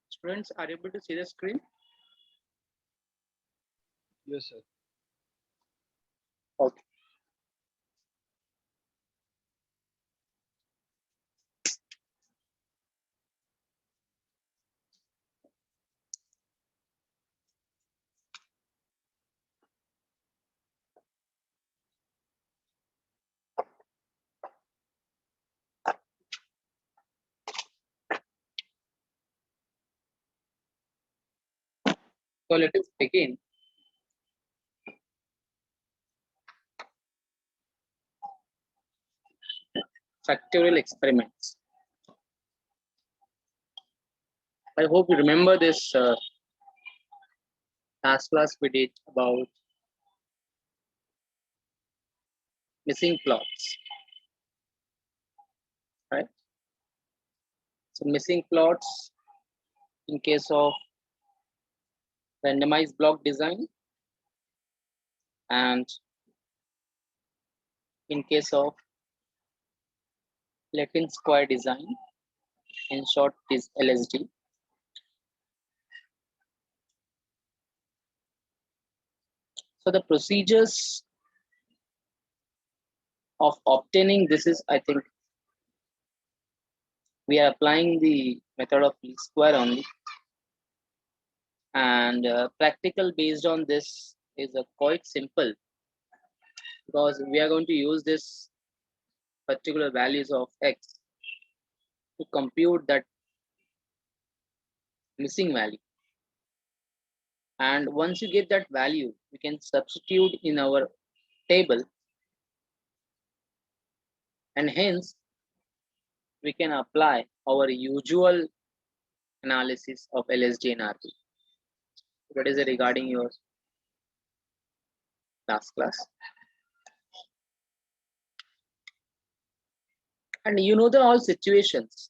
Students, are you able to see the screen? Yes, sir. Okay. So let us begin. Factorial experiments. I hope you remember this last class we did about missing plots, right? So missing plots in case of randomized block design and in case of Latin square design, in short is LSD. So the procedures of obtaining this is, I think, we are applying the method of least square only, and practical based on this is quite simple because we are going to use this particular values of x to compute that missing value, and once you get that value we can substitute in our table, and hence we can apply our usual analysis of LSD and RB. What is it regarding your last class? And you know the all situations.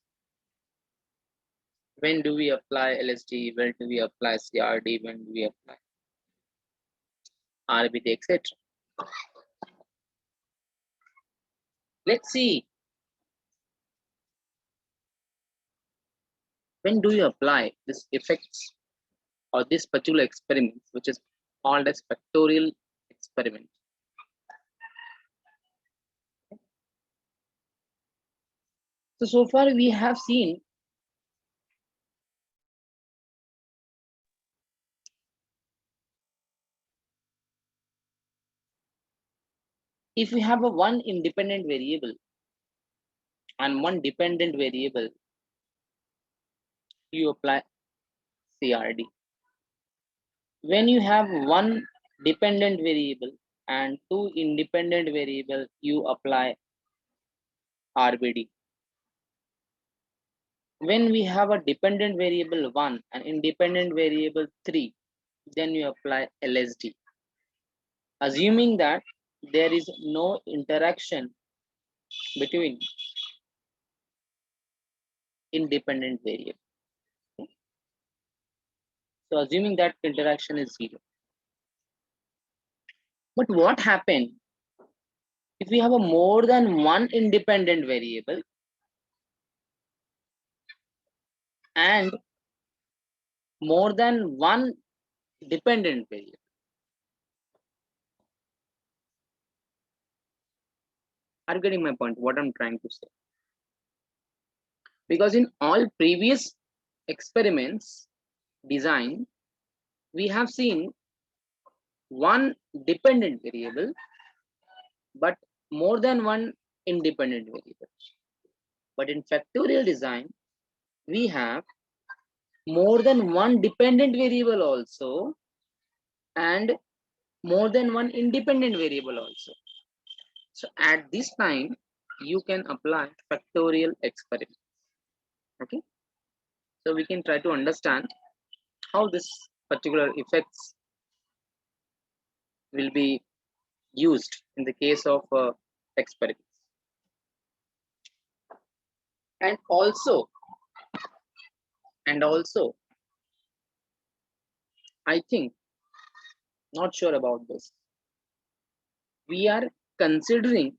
When do we apply LSD? When do we apply CRD? When do we apply RBD, etc.? Let's see. When do you apply this effects or this particular experiment, which is called as factorial experiment? So far we have seen if we have a one independent variable and one dependent variable, you apply CRD. When you have one dependent variable and two independent variable, you apply RBD. When we have a dependent variable 1 and independent variable 3, then you apply LSD, assuming that there is no interaction between independent variable. So assuming that interaction is 0. But what happened if we have a more than one independent variable and more than one dependent variable? Are you getting my point? What I'm trying to say? Because in all previous experiments design, we have seen one dependent variable, but more than one independent variable. But in factorial design, we have more than one dependent variable also and more than one independent variable also. So at this time, you can apply factorial experiment. Okay. So we can try to understand how this particular effects will be used in the case of experiments. And also, I think, not sure about this, we are considering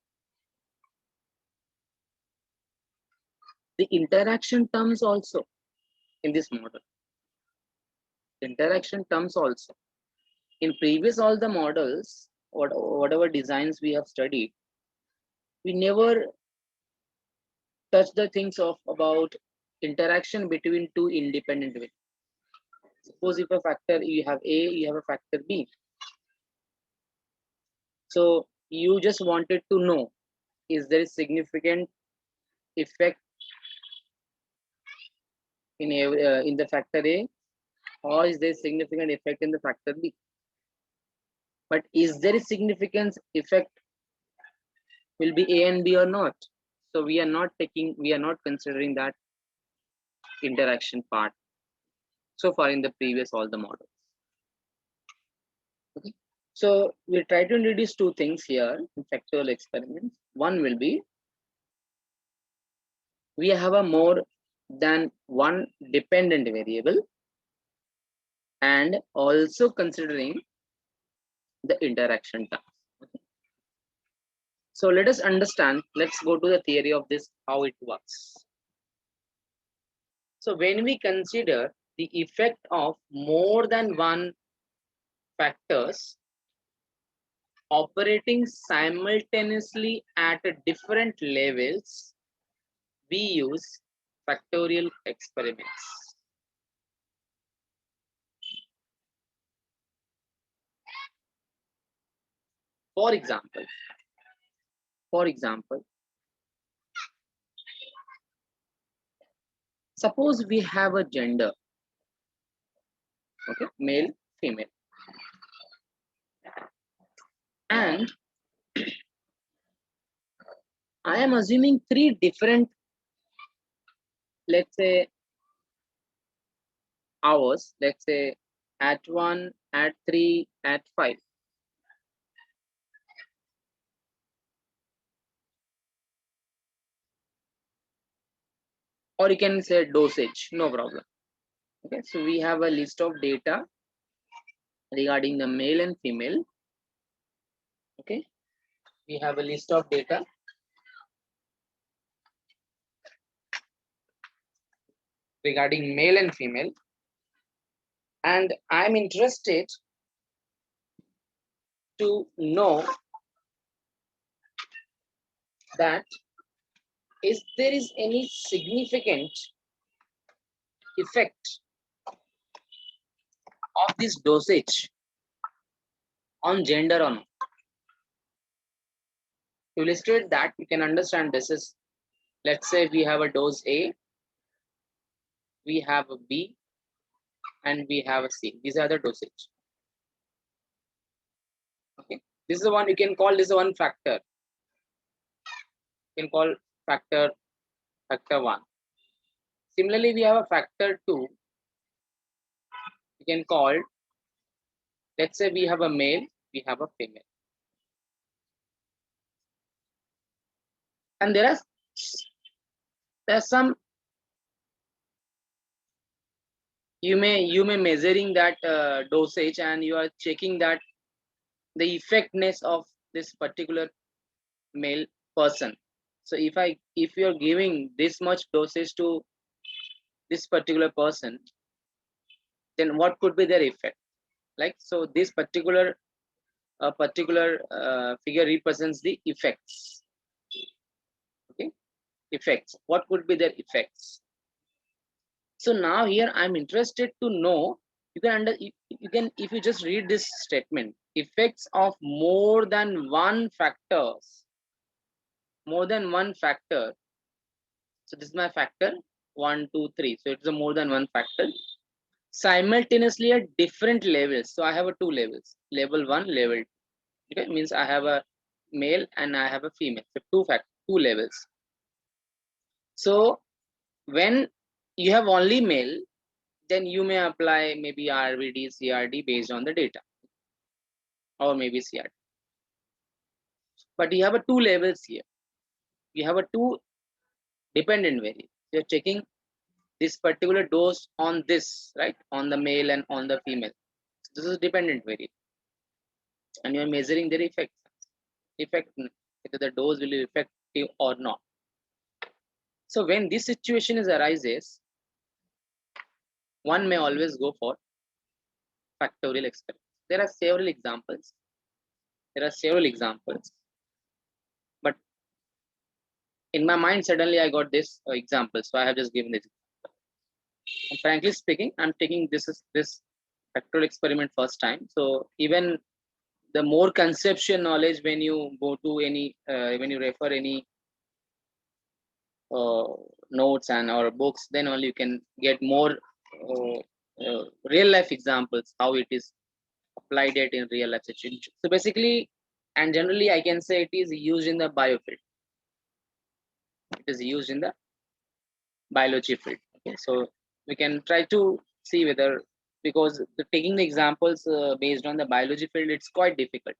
the interaction terms also in this model. interaction terms also. In previous all the models, whatever designs we have studied, we never touch the things of about interaction between two independent variables. Suppose if a factor, you have A, you have a factor B. So you just wanted to know, is there a significant effect in the factor A, or is there significant effect in the factor B? But is there a significant effect will be A and B or not? So we are not considering that interaction part so far in the previous all the models. Okay. So we try to introduce two things here in factorial experiments. One will be, we have a more than one dependent variable, and also considering the interaction terms. Okay. So let us understand, let's go to the theory of this, how it works. So when we consider the effect of more than one factors operating simultaneously at different levels, we use factorial experiments. For example, suppose we have a gender, okay, male, female, and I am assuming three different, let's say, hours, let's say at 1, at 3, at 5. Or you can say dosage, no problem. Okay, so we have a list of data regarding the male and female. Okay, we have a list of data regarding male and female, and I'm interested to know that is there is any significant effect of this dosage on gender or not. To illustrate that, you can understand this is, let's say we have a dose A, we have a B, and we have a C. These are the dosage. Okay, this is the one you can call, this is one factor. You can call factor 1. Similarly, we have a factor 2. You can call, let's say we have a male, we have a female. And there's some, you may measuring that dosage, and you are checking that the effectiveness of this particular male person. So if you're giving this much dosage to this particular person, then what could be their effect? Like, so this particular figure represents the effects. Okay, effects. What could be their effects? So now here I'm interested to know, you can if you just read this statement, effects of more than one factors, more than one factor. So this is my factor 1, 2, 3. So it's a more than one factor simultaneously at different levels. So I have a two levels, level 1, level 2. Okay, means I have a male and I have a female. So two levels. So when you have only male, then you may apply maybe RVD, CRD based on the data, or maybe CRD. But you have a two levels here. You have a two dependent variable. You're checking this particular dose on this, right? On the male and on the female. So this is dependent variable. And you're measuring their effect, whether the dose will be effective or not. So when this situation arises, one may always go for factorial experiments. There are several examples. But in my mind, suddenly I got this example, so I have just given this. And frankly speaking, I'm taking this factorial experiment first time. So even the more conceptual knowledge when you go to any when you refer any notes and or books, then only you can get more real life examples how it is applied it in real life situation. So basically, and generally I can say it is used in the biofield. It is used in the biology field. Okay, so we can try to see whether, because taking the examples based on the biology field, it's quite difficult,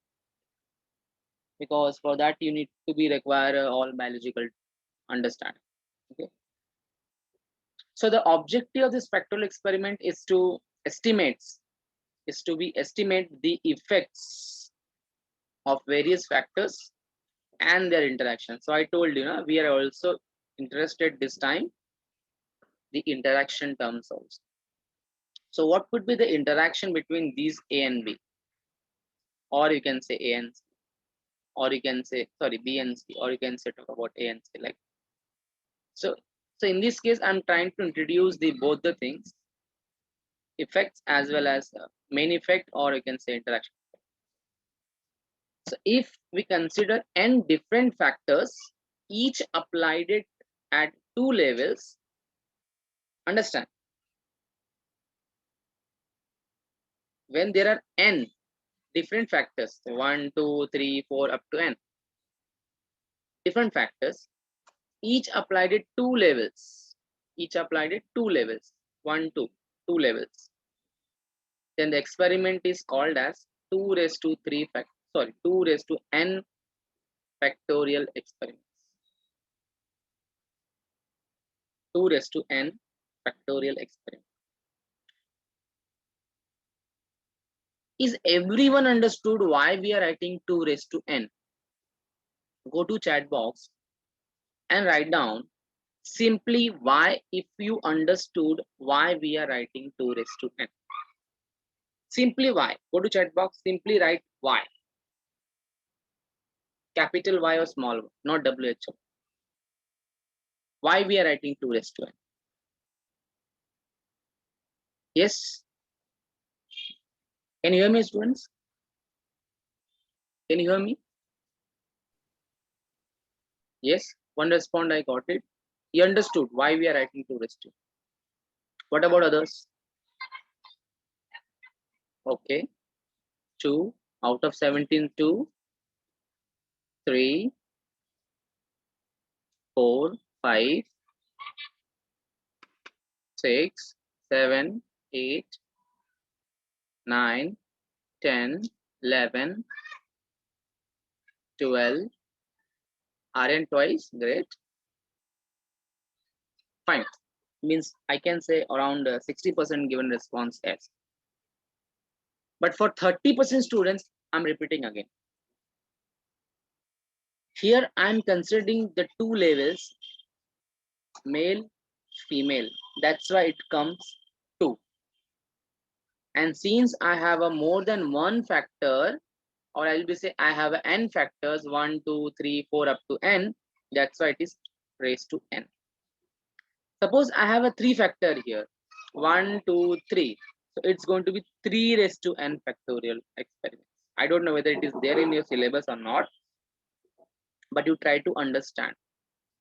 because for that you need to be require all biological understanding. Okay, so the objective of this factorial experiment is to estimate the effects of various factors and their interaction. So I told you, we are also interested this time the interaction terms also. So what could be the interaction between these A and B, or you can say A and C, or you can say B and C, or you can say talk about A and C, like so. So in this case, I'm trying to introduce the both the things, effects as well as main effect, or you can say interaction. So if we consider n different factors, each applied it at two levels, understand, when there are n different factors, 1, 2, 3, 4, up to n different factors, each applied at two levels, 1, 2, 2 levels, then the experiment is called as 2 raised to 2 raised to n factorial experiments. 2 raised to n factorial experiment. Is everyone understood why we are writing 2 raised to n? Go to chat box and write down simply why, if you understood why we are writing 2 raised to n. Simply why. Go to chat box, simply write why. Capital Y or small y, not WHO. Why we are writing 2 raised to n? Yes? Can you hear me, students? Can you hear me? Yes? One respond, I got it. You understood why we are writing 2 raised to n. What about others? Okay. 2 out of 17, 2, 3, 4, 5, 6, 7, 8, 9, 10, 11, 12. Rn twice, great. Fine. Means I can say around 60% given response yes. But for 30% students, I'm repeating again. Here I'm considering the two levels, male, female. That's why it comes 2. And since I have a more than one factor, or I'll be say I have n factors, 1, 2, 3, 4 up to n. That's why it is raised to n. Suppose I have a 3 factor here, 1, 2, 3. So it's going to be 3 raised to n factorial experiments. I don't know whether it is there in your syllabus or not, but you try to understand.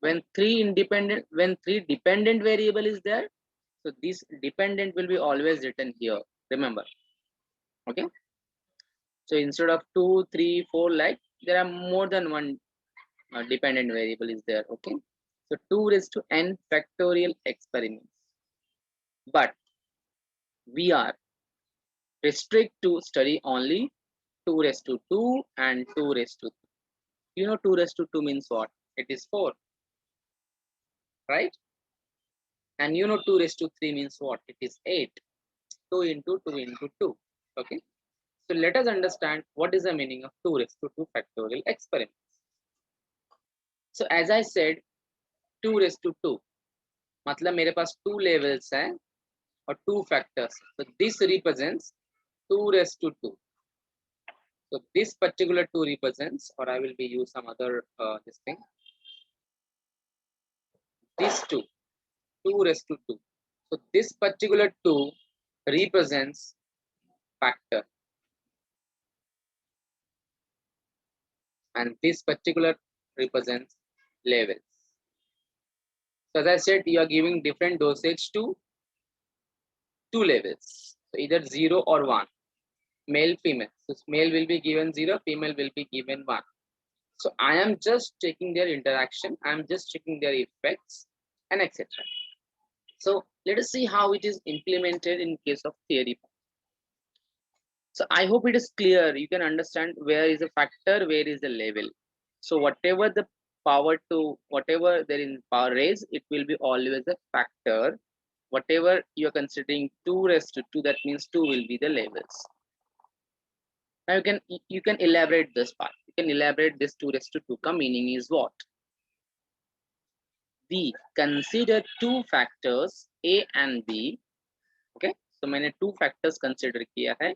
When three dependent variable is there, so this dependent will be always written here. Remember, okay? So instead of 2, 3, 4, like there are more than one dependent variable is there. Okay, so 2 raised to n factorial experiments, but we are restrict to study only 2 raised to 2 and 2 raised to 3. 2 raised to 2 means what? It is 4, right? And 2 raised to 3 means what? It is 8. 2 into 2 into 2. Okay, so let us understand what is the meaning of 2 raised to 2 factorial experiments. So as I said, 2 raised to 2 मतलब मेरे पास 2 levels हैं और 2 factors. So this represents 2 raised to 2. So this particular 2 represents, or I will be use some other this thing. This 2 raised to 2. So this particular 2 represents factor, and this particular represents levels. So as I said, you are giving different dosage to 2 levels. So either 0 or 1, male, female. So male will be given 0, female will be given 1. So I am just checking their interaction, I am just checking their effects and etc. So let us see how it is implemented in case of theory. So I hope it is clear. You can understand where is the factor, where is the level. So whatever the power to, whatever there is power raised, it will be always a factor. Whatever you are considering 2 raised to 2, that means 2 will be the levels. Now you can elaborate this part. You can elaborate this 2 raised to 2 ka meaning is what? We consider 2 factors A and B. Okay, so मैंने 2 factors consider किया है,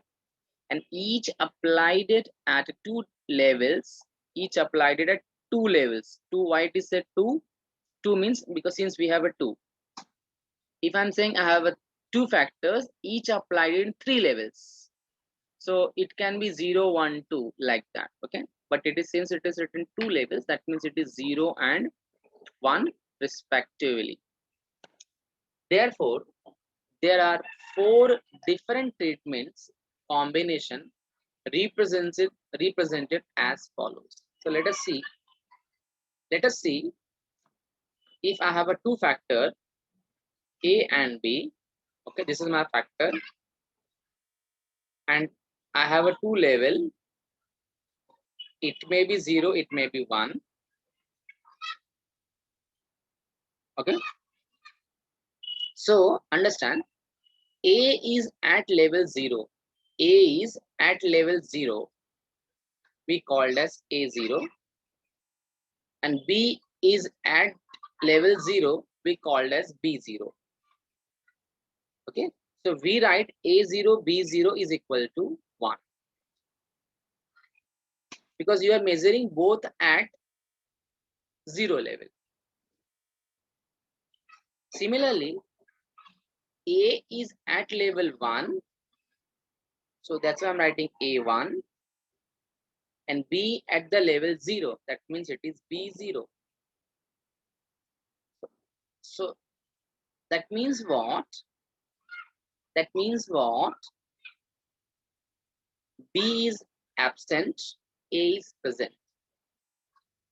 and each applied it at 2 levels. Each applied it at 2 levels. 2, why it is said 2? 2 means because since we have a 2. If I'm saying I have a 2 factors, each applied in 3 levels. So it can be 0, 1, 2 like that. Okay, but it is since it is written 2 levels, that means it is 0 and 1 respectively. Therefore, there are 4 different treatments combination represented as follows. So let us see if I have a 2 factor A and B. Okay, this is my factor, and I have a 2 level. It may be 0, it may be 1. Okay, so understand, A is at level 0. A is at level 0, we called as A0, and B is at level 0, we called as B0. Okay, so we write A0, B0 is equal to 1, because you are measuring both at 0 level. Similarly, A is at level 1, so that's why I'm writing A1, and B at the level 0, that means it is B0. So that means what? That means what? B is absent, A is present.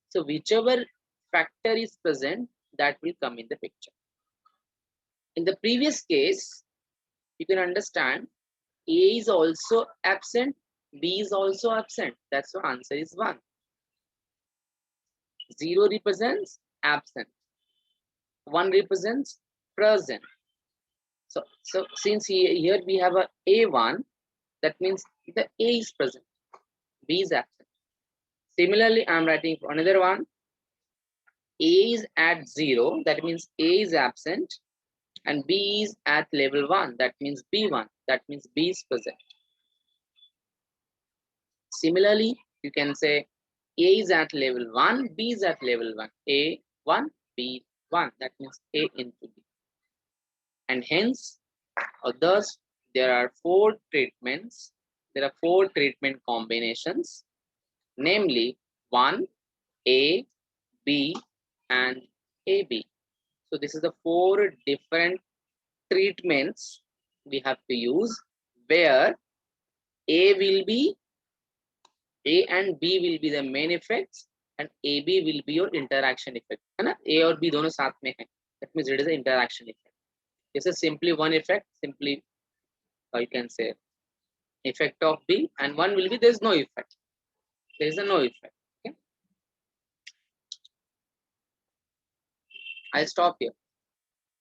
So whichever factor is present, that will come in the picture. In the previous case, you can understand A is also absent, B is also absent. That's why answer is 1. 0 represents absent, 1 represents present. So since here we have a A1, that means the A is present, B is absent. Similarly, I'm writing for another one. A is at 0, that means A is absent, and B is at level 1, that means B1, that means B is present. Similarly, you can say A is at level 1, B is at level 1, A1, B1, that means A into B. And hence, or thus, there are 4 treatments, there are 4 treatment combinations, namely 1, A, B, and AB. So this is the 4 different treatments we have to use, where A and B will be the main effects, and AB will be your interaction effect. A or B दोनों साथ में है. That means it is an interaction effect. This is simply one effect, simply you can say effect of B, and one will be there is no effect. There is a no effect. Okay, I'll stop here.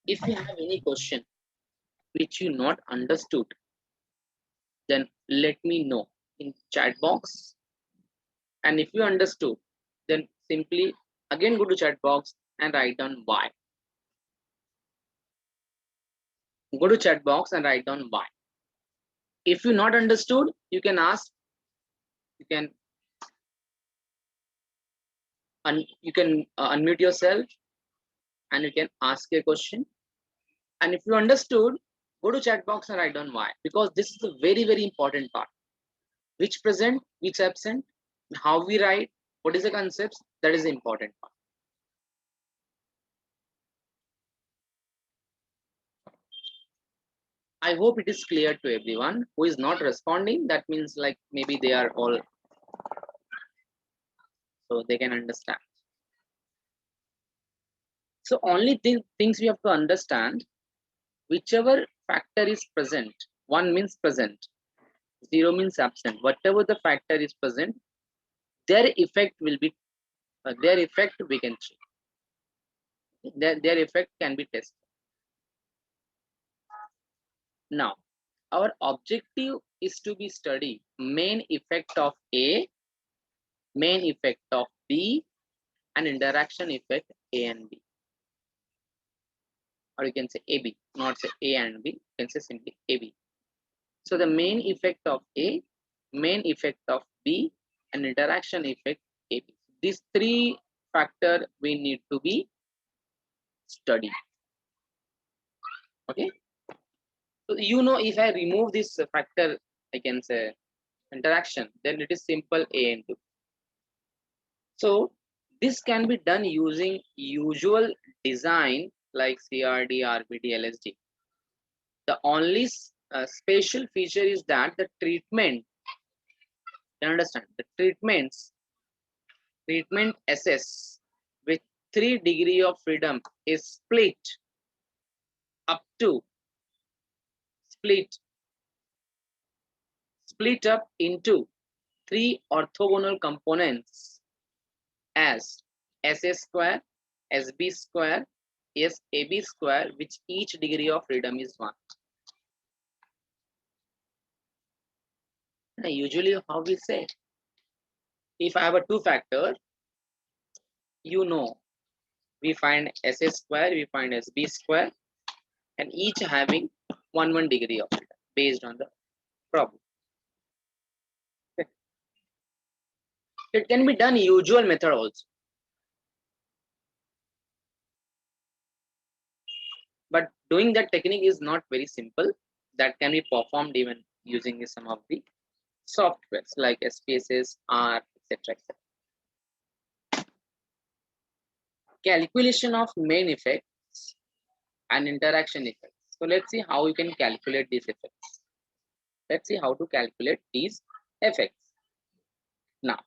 If you have any question which you not understood, then let me know in chat box. And if you understood, then simply again go to chat box and write down why. Go to chat box and write down why. If you not understood, you can ask, you can unmute yourself and you can ask a question. And if you understood, go to chat box and write down why, because this is a very, very important part. Which present, which absent, how we write, what is the concepts, that is the important part. I hope it is clear to everyone. Who is not responding, that means like maybe they are all, so they can understand. So only things we have to understand, whichever factor is present, 1 means present, 0 means absent. Whatever the factor is present, their effect will be, their effect we can check. Their effect can be tested. Now, our objective is to be study main effect of A, main effect of B, and interaction effect A and B. Or you can say AB, not say A and B, you can say simply AB. So the main effect of A, main effect of B, and interaction effect AB. These 3 factors we need to be studied. Okay. So if I remove this factor, I can say interaction, then it is simple A and B. So this can be done using usual design like CRD, RBD, LSD. The only special feature is that the treatment, you understand, the treatment SS with 3 degree of freedom is split up into 3 orthogonal components as SS square, SB square, SAB square, which each degree of freedom is 1. Now, usually how we say, if I have a 2 factor, we find SS square, we find SB square, and each having 1 degree of freedom based on the problem. Okay. It can be done usual method also. But doing that technique is not very simple. That can be performed even using some of the softwares like SPSS, R, etc. Calculation of main effects and interaction effects. So let's see how you can calculate these effects. Let's see how to calculate these effects. Now,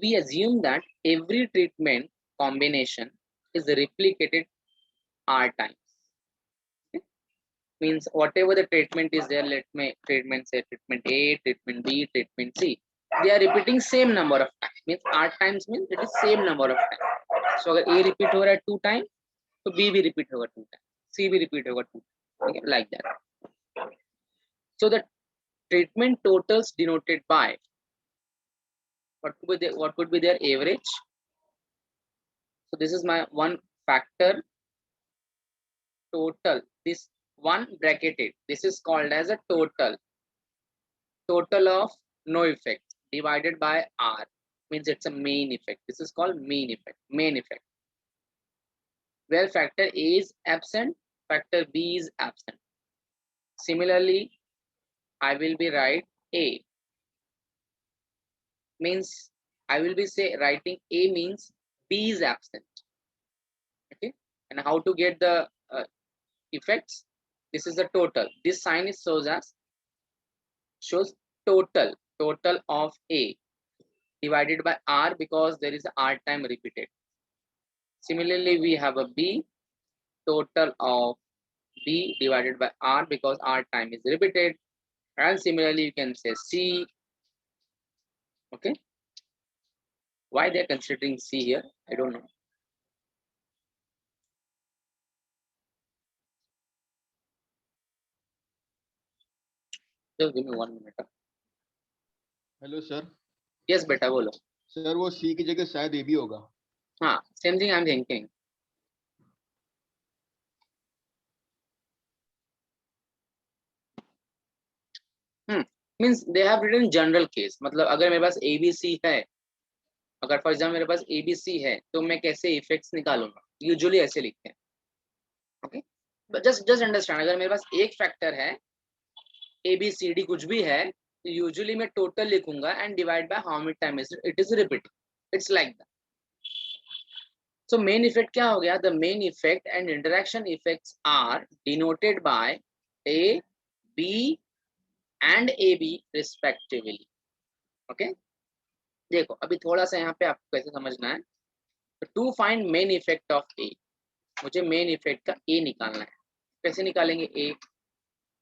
we assume that every treatment combination is replicated R times. Okay? Means whatever the treatment is there, let me treatment say treatment A, treatment B, treatment C. They are repeating same number of times. Means R times means it is same number of times. So A repeat over 2 times, so B will repeat over 2 times, C will repeat over 2 times. Okay, like that. So the treatment totals denoted by what could be their average. So this is my 1 factor total. This 1 bracketed. This is called as a total. Total of no effect divided by R means it's a main effect. This is called main effect. Main effect. Where factor A is absent, factor B is absent. Similarly, I will be write A means I will be writing A means B is absent. Okay, and how to get the effects? This is the total. This sign is shows total of A divided by R because there is a R time repeated. Similarly, we have a B, total of B divided by R because R time is repeated. And similarly, you can say C. Okay. Why they're considering C here, I don't know. Just give me 1 minute. Hello sir. Yes, बेटा बोलो. Sir वो सी की जगह शायद ए भी होगा. हाँ, same thing I'm thinking. Means they have written general case, मतलब अगर मेरे पास ABC है, अगर फॉर एग्जाम्पल मेरे पास ABC है तो मैं कैसे इफेक्ट्स निकालूंगा, यूजुअली ऐसे लिखते हैं। ओके, बट जस्ट अंडरस्टैंड, अगर मेरे पास एक फैक्टर है ABCD कुछ भी है तो यूजुअली मैं टोटल लिखूंगा and divide by how many time it is repeating, it's like that. So main effect क्या हो गया, the main effect and interaction effects are denoted by A, B and AB respectively. Okay, देखो अभी थोड़ा सा यहाँ पे आपको कैसे समझना है। To find main effect of A, मुझे मेन इफेक्ट का A निकालना है। कैसे निकालेंगे A?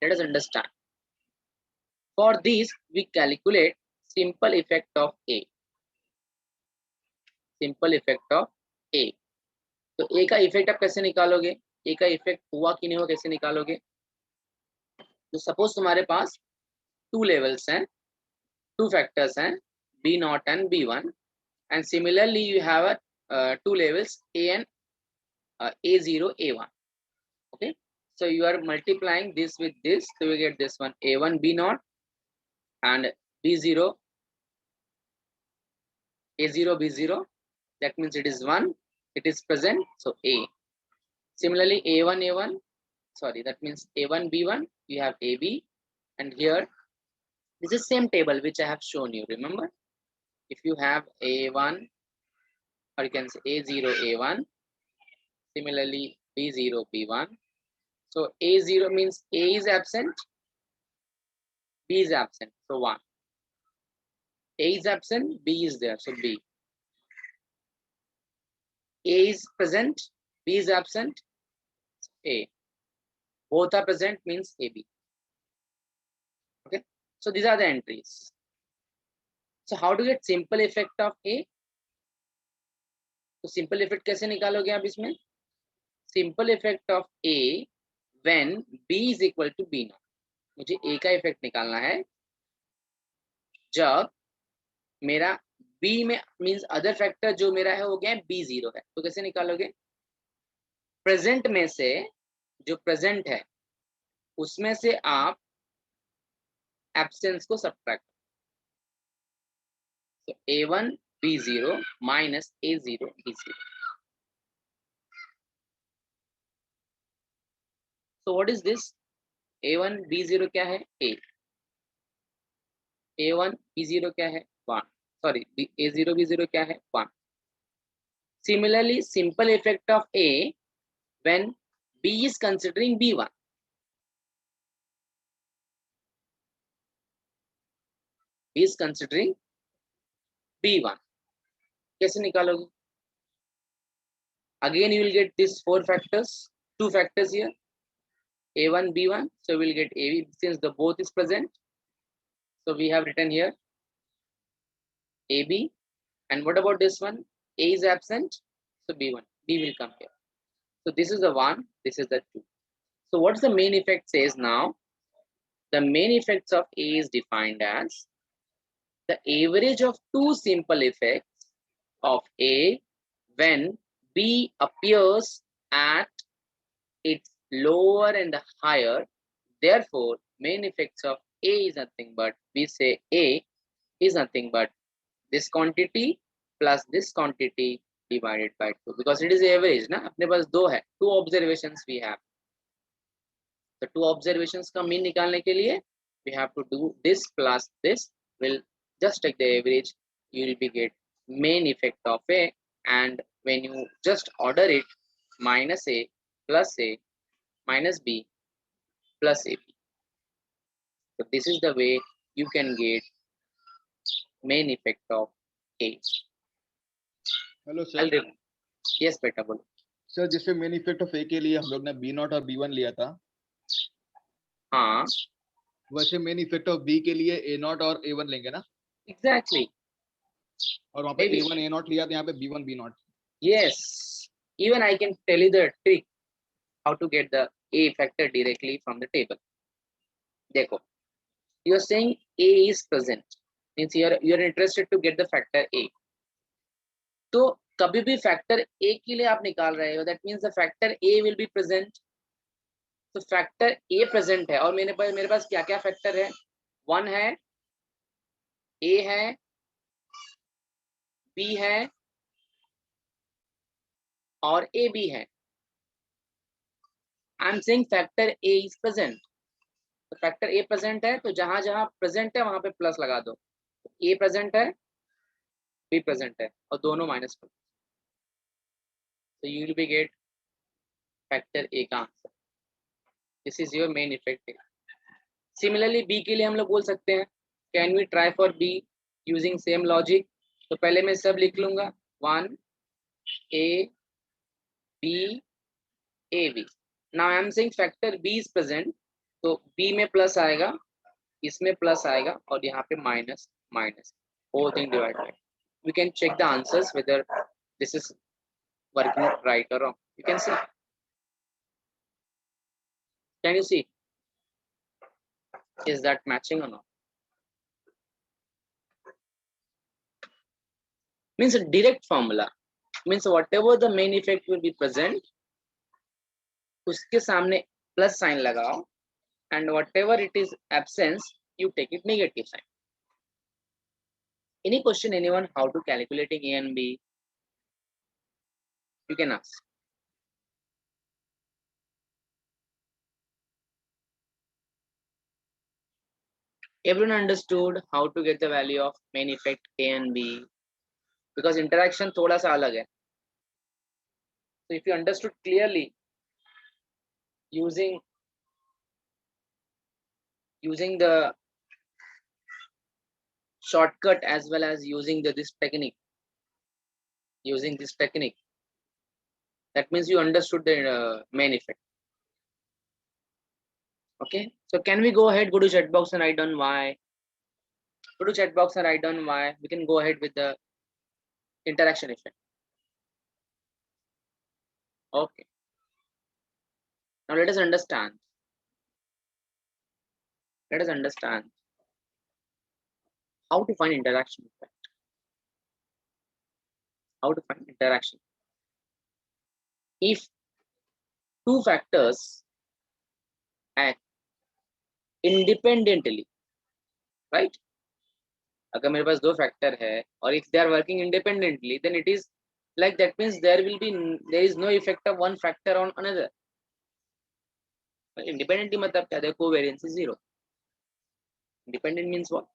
Let us understand. For this we calculate simple effect of A, simple effect of A। तो A का इफेक्ट आप कैसे निकालोगे, A का इफेक्ट हुआ कि नहीं हुआ कैसे निकालोगे? तो सपोज तुम्हारे पास टू लेवल्स हैं, टू फैक्टर्स हैं B0 and B1, and similarly you have two levels A and A0 A1. Okay, so you are multiplying this with this, so you get this one A1 B0 and B0 A0 B0, that means it is 1, it is present, so A. Similarly A1 A1, sorry, that means A1 B1, you have AB, and here this is same table which I have shown you. Remember, if you have A1, or you can say A0 A1, similarly B0 B1. So A0 means A is absent, B is absent, so 1. A is absent, B is there, so B. A is present, B is absent, A. Both are present means AB. Okay, so these are the entries. So how to get simple effect of A? तो simple effect कैसे निकालोगे आप इसमें? Simple effect of A when B is equal to B0. मुझे A का effect निकालना है जब मेरा B में मींस अदर फैक्टर जो मेरा है वो क्या है, B0 है। तो कैसे निकालोगे? प्रेजेंट में से जो प्रेजेंट है उसमें से आप एब्सेंस को सब्ट्रैक्ट, तो A1 B0 minus A0 B0। So what is this? A1 B0 क्या है? A। A1 B0 क्या है? 1। सॉरी, A0 B0 क्या है? 1। Similarly, simple effect of A when B is considering B1. B is considering B1. कैसे निकालोगे? Again you will get these four factors, two factors here, A1 B1, so we will get AB since the both is present. So we have written here AB, and what about this one? A is absent, so B1, B will come here. So this is the 1, this is the 2. So what's the main effect says now? The main effects of A is defined as the average of two simple effects of A when B appears at its lower and higher. Therefore, main effects of A is nothing but, we say A is nothing but this quantity plus this quantity divided by 2, because it is average ना, अपने पास दो है, two observations we have. The two observations का mean निकालने के लिए we have to do this plus this, will just take the average, you will be get main effect of A, and when you just order it, minus A plus A minus B plus AB. So this is the way you can get main effect of A. Hello sir. Yes बेटा बोलो। Sir जिसमें main effect of ए के लिए हम लोग ने B0 और B1 लिया था, हाँ वैसे मेन इफेक्ट ऑफ B के लिए A0 और A1 लेंगे ना? exactly. और वहाँ पे Maybe. A1 A0 लिया तो यहाँ पे B1 B0। Yes, even I can tell you the trick how to get the A factor directly from the table. देखो, you are saying A is present, means you are interested to get the factor A. तो कभी भी factor A के लिए आप निकाल रहे हो, that means the factor A will be present. तो फैक्टर A प्रेजेंट है और मेरे पास क्या क्या फैक्टर है? 1 है, A है, B है और A B है. I am saying factor A is present. तो फैक्टर A प्रेजेंट है, तो जहां जहां प्रेजेंट है वहां पे प्लस लगा दो. A प्रेजेंट है, B प्रेजेंट है और दोनों माइनस कर. तो you will be get factor A का answer. This is your main effect. Similarly B के लिए हम लोग बोल सकते हैं, can we try for B using same logic. तो पहले मैं सब लिख लूंगा, 1 A B A B. Now I am saying factor B is present, तो B में प्लस आएगा, इसमें प्लस आएगा और यहाँ पे minus minus, whole thing divided by. We can check the answers whether this is working right or wrong. You can see. Can you see? Is that matching or not? Means a direct formula. Means whatever the main effect will be present, उसके सामने plus sign लगाओ, and whatever it is absence, you take it negative sign. Any question, anyone, how to calculating A and B? You can ask. Everyone understood how to get the value of main effect A and B, because interaction थोड़ा सा अलग है. So if you understood clearly, using the shortcut as well as using this technique, that means you understood the main effect. Okay, so can we go ahead, go to chat box and write down why. Go to chat box and write down why. We can go ahead with the interaction effect. Okay, now let us understand how to find interaction effect. How to find interaction if two factors act independently, right? अगर मेरे पास दो factor है और if they are working independently, then it is like that means there is no effect of one factor on another. Independently मतलब क्या? Their covariance is 0. Independent means what?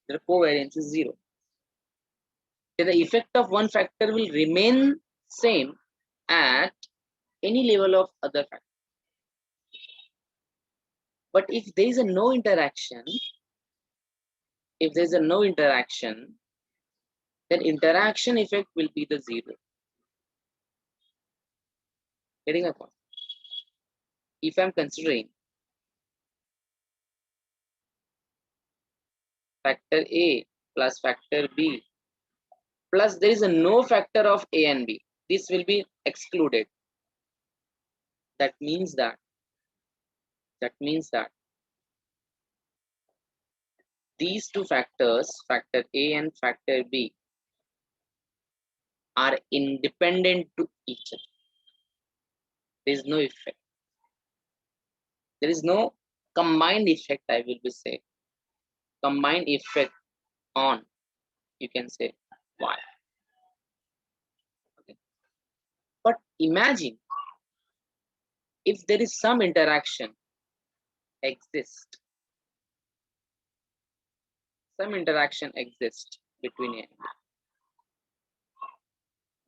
Their covariance is 0. So the effect of one factor will remain same at any level of other factor. But if there is a no interaction, then interaction effect will be the 0. Getting a point? If I'm considering factor A plus factor B plus there is a no factor of A and B, this will be excluded. That means that these two factors, factor A and factor B, are independent to each other. There is no effect. There is no combined effect, I will be saying. Combined effect on, you can say, Y. Okay. But imagine if there is some interaction exists. Some interaction exists between A and B.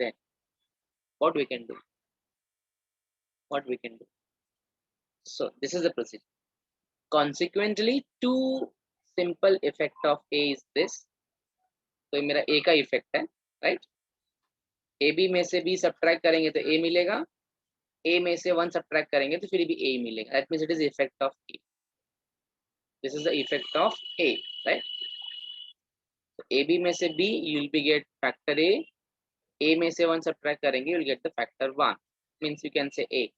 Then what we can do? So this is the procedure. Consequently, two simple effect of A is this. तो मेरा A का effect है, right? A B में से B subtract करेंगे तो A मिलेगा, A में से 1 सब्ट्रैक्ट करेंगे तो फिर भी A मिलेगा. That means it is effect of A. This is the effect of A, right? So AB में से B, you will be get factor A में से 1 सब्ट्रैक्ट करेंगे, you will get the factor 1. Means you can say A.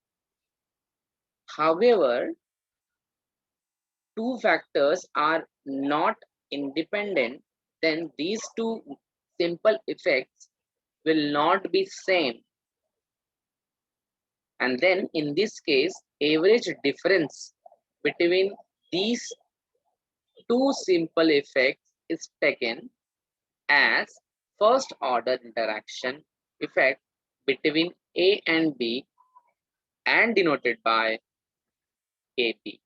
However, two factors are not independent, then these two simple effects will not be same. And then in this case, average difference between these two simple effects is taken as first order interaction effect between A and B and denoted by AB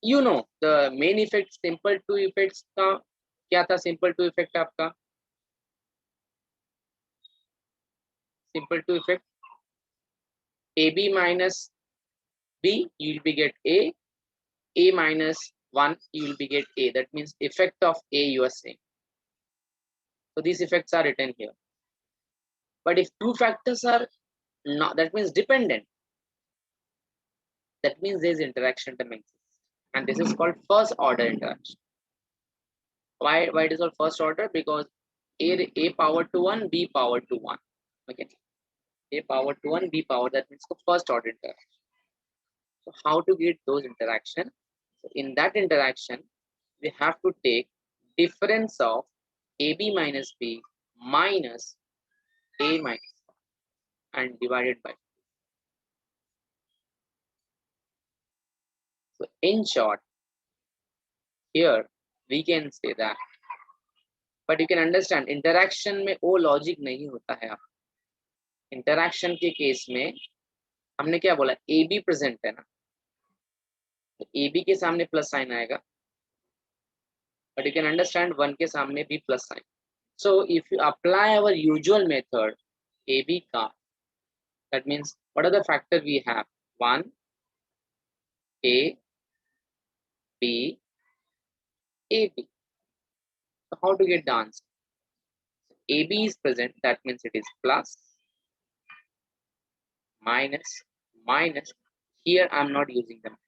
You know the main effect simple two effects का क्या था? simple two effect आपका simple two effect AB minus B you will be get A minus 1 you will be get A. That means effect of A you are saying. So these effects are written here. But if two factors are not, that means dependent. That means there is interaction term exists. And this is called first order interaction. Why it is called first order? Because A power to 1, B power to 1. Okay. A power to 1, B power, that means the first order interaction. So how to get those interaction? So in that interaction, we have to take difference of AB minus B minus A minus 1 and divided by 2. So in short, here we can say that, but you can understand interaction में वो logic नहीं होता है. आप interaction के case में हमने क्या बोला? AB present है ना, तो AB के सामने प्लस साइन आएगा, but you can understand 1 के सामने भी plus sign. So if you apply our usual method AB का, that means what are the factor we have? 1 A B AB. So how to get the answer? AB is present, that means it is plus minus minus. Here I'm not using the minus.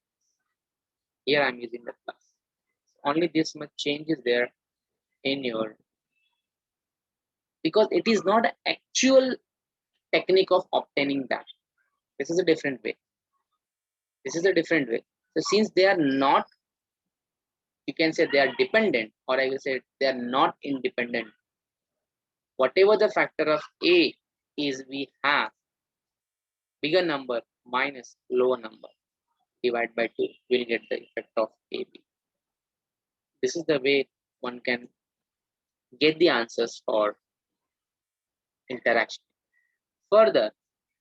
Here I'm using the plus. Only this much change is there in your, because it is not an actual technique of obtaining that. This is a different way. This is a different way. So since they are not, you can say they are dependent, or I will say they are not independent. Whatever the factor of A is, we have bigger number minus lower number divide by 2 will get the effect of AB. This is the way one can get the answers for interaction. Further,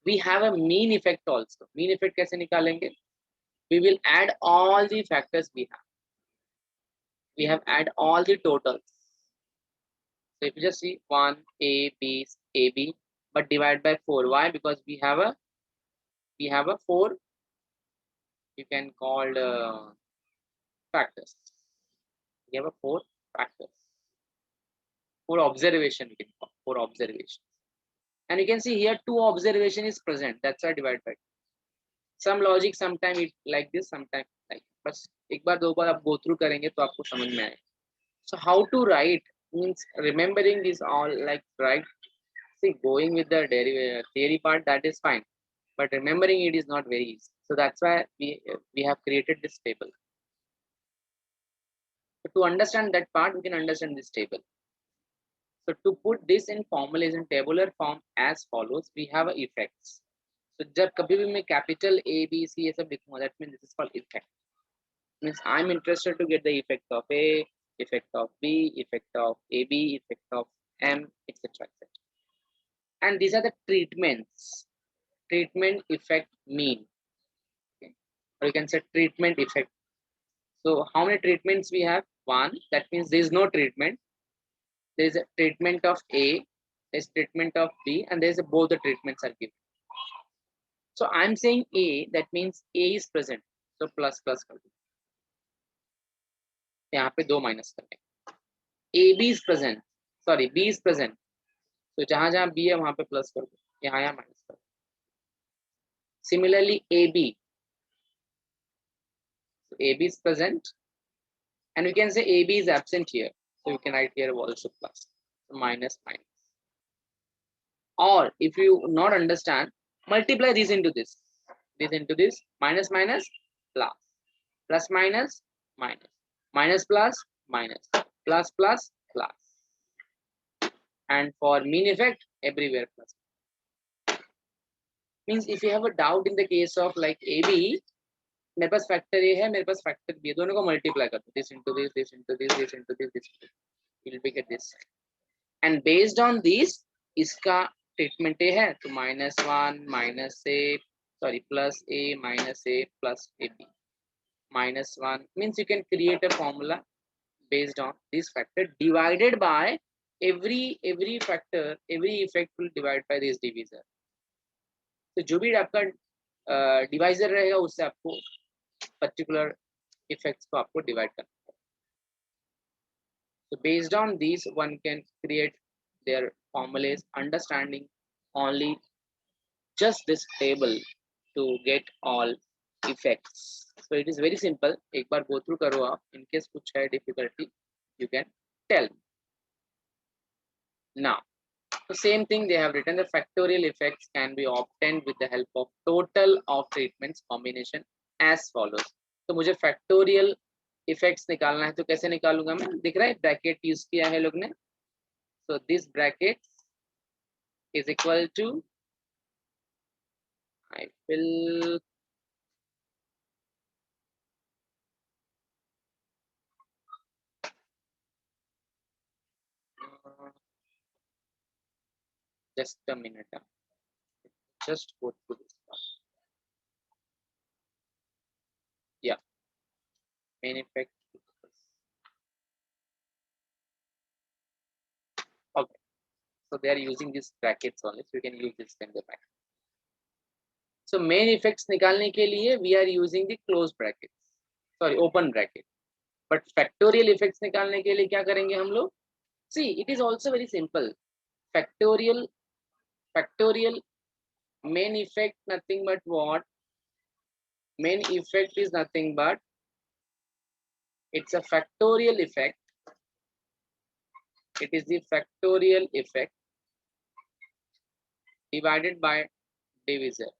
we have a mean effect also. Mean effect कैसे निकालेंगे? We will add all the factors we have. We have add all the totals. So if you just see 1 A B AB, but divide by 4. Why? Because we have a 4. You can call factors. We have a 4 factors. 4 observation we can call 4 observations. And you can see here 2 observation is present. That's why divide by 2. Some logic sometime it like this, sometime like. बस एक बार दो बार आप go through करेंगे तो आपको समझ में आएगा. So how to write means remembering this all like right. See, going with the theory part, that is fine, but remembering it is not very easy. So that's why we have created this table. So to understand that part, we can understand this table. So to put this in formalism in tabular form as follows, we have effects. So जब कभी भी मैं capital A B C ये सब लिखूँगा, that means this is called effect. Means I'm interested to get the effect of A, effect of B, effect of AB, effect of M, etc. etc. And these are the treatments. Treatment effect mean. Okay. Or you can say treatment effect. So how many treatments we have? 1. That means there is no treatment. There is a treatment of A, there is treatment of B, and there is both the treatments are given. So I'm saying A, that means A is present. So plus plus कर दो. यहाँ पे 2 minus कर देंगे. AB is present. Sorry, B is present. So जहाँ जहाँ B है वहाँ पे प्लस कर दो. यहाँ माइनस कर दो. Similarly, AB. So AB is present, and we can say AB is absent here. So you can write here also plus. So minus minus. Or if you not understand, multiply this into this. This into this. Minus minus plus. Plus minus minus. Minus plus minus. Plus plus plus. And for mean effect, everywhere plus. Means if you have a doubt in the case of like AB, मेरे पास factor ए है, मेरे पास factor B है, दोनों को multiply कर दो, this into this, this into this, this into this, this will be get this, and based on this इसका treatment a है तो -1 minus a sorry plus a minus a plus a b, -1 means you can create a formula based on this factor divided by every factor, every effect will divide by this divisor. तो जो भी आपका divisor रहेगा उससे आपको particular effects को आपको divide करना है. So based on these one can create their formulas understanding only just this table to get all effects. So it is very simple. एक बार go through करो आप. In case कुछ है difficulty, you can tell me. Now, the same thing they have written. The factorial effects can be obtained with the help of total of treatments combination as follows. तो मुझे factorial effects निकालना है तो कैसे निकालूंगा मैं? दिख रहा है ब्रैकेट यूज किया है लोग ने. So this bracket is equal to, I will just a minute. Just go through this part. Yeah, main effect. Okay, so they are using these brackets only, so you can use this in the back. So main effects निकालने के लिए we are using the closed brackets, sorry open bracket. But factorial effects निकालने के लिए क्या करेंगे हम लोग? See, it is also very simple. Factorial main effect nothing but what? Main effect is nothing but it's a factorial effect. It is the factorial effect divided by divisor.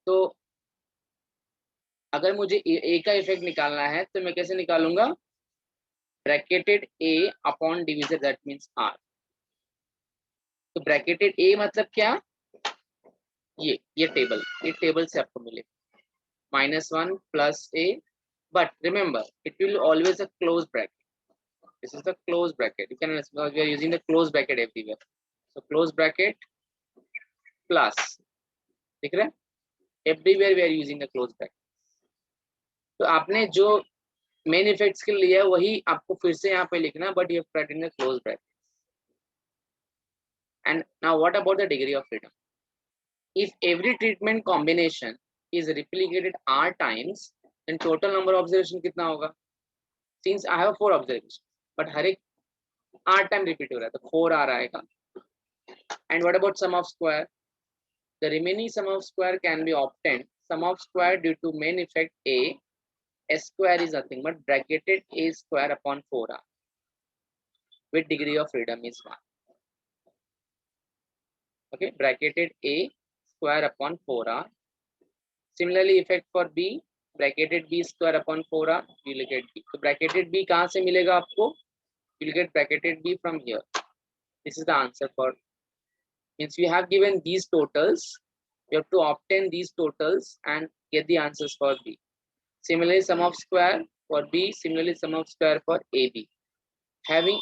तो अगर मुझे a का इफेक्ट निकालना है तो मैं कैसे निकालूंगा? Bracketed a upon divisor, that means r. तो ब्रैकेटेड a मतलब क्या? ये टेबल से आपको मिले -1 plus a, but remember it will always a closed bracket. This is the closed bracket. You can understand we are using the closed bracket everywhere. So closed bracket plus, दिख रहा है? Everywhere we are using the closed bracket. तो आपने जो main effects के लिए वही आपको फिर से यहाँ पे लिखना, but you have in the close bracket. And now what about the degree of freedom? If every treatment combination is replicated r times, then total number of observation कितना होगा? Since I have 4 observation, but हर एक r time repeat हो रहा है तो 4r आएगा. And what about sum of square? The remaining sum of square can be obtained. Sum of square due to main effect a, s square is nothing but bracketed a square upon 4r with degree of freedom is 1. Okay, bracketed a square upon 4r. Similarly, effect for b, bracketed b square upon 4r, you will get b. So bracketed b कहाँ से मिलेगा आपको? You will get bracketed b from here. This is the answer for, means we have given these totals, you have to obtain these totals and get the answers for b. Similarly, sum of square for b, similarly sum of square for ab,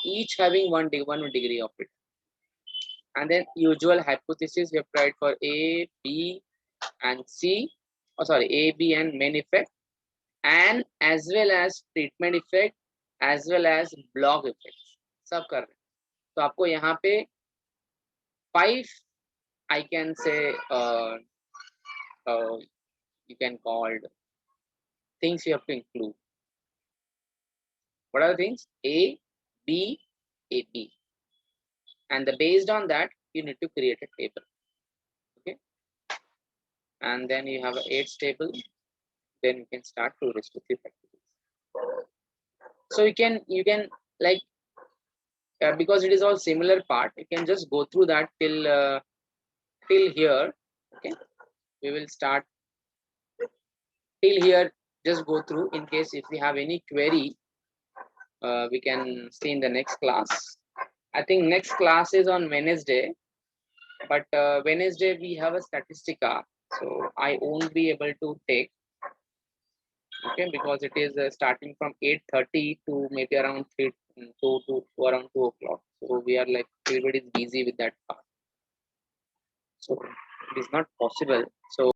each having one degree of it. And then usual hypothesis we have tried for a, b and c, a, b and main effect, and as well as treatment effect as well as block effects सब कर रहे हैं. तो आपको यहाँ पे 5 I can say you can call things you have to include. What are the things? A, B, A, B, and based on that you need to create a table. Okay, and then you have a 8 table. Then you can start 2 raised to 3 factorial. So you can like because it is all similar part, you can just go through that till here. Okay, we will start till here. Just go through. In case if we have any query, we can see in the next class. I think next class is on Wednesday, but Wednesday we have a statistica. So I won't be able to take, okay, because it is starting from 8:30 to maybe around 2 to around 2 o'clock. So we are like, everybody is busy with that part. So it is not possible